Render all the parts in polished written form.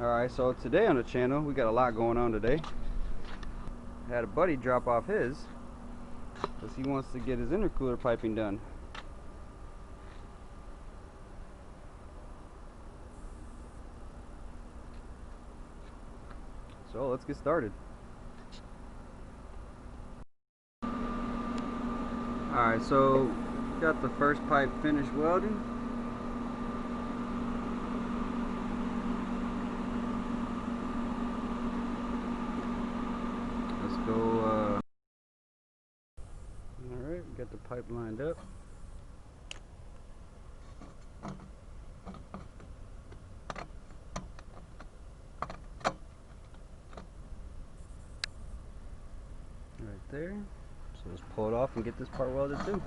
Alright, so today on the channel we got a lot going on today. I had a buddy drop off his because he wants to get his intercooler piping done. So let's get started. Alright, so got the first pipe finished welding. Let's go. Alright, got the pipe lined up. Right there. So let's pull it off and get this part welded too.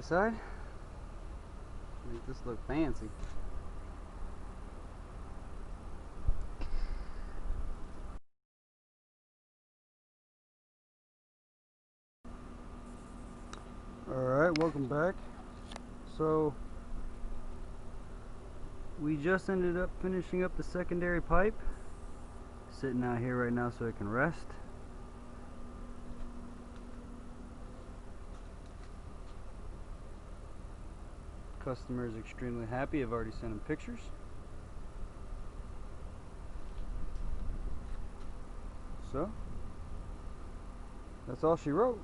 side. Make this look fancy. Alright, welcome back. So we just ended up finishing up the secondary pipe. Sitting out here right now so it can rest. Customer is extremely happy. I've already sent him pictures. So that's all she wrote.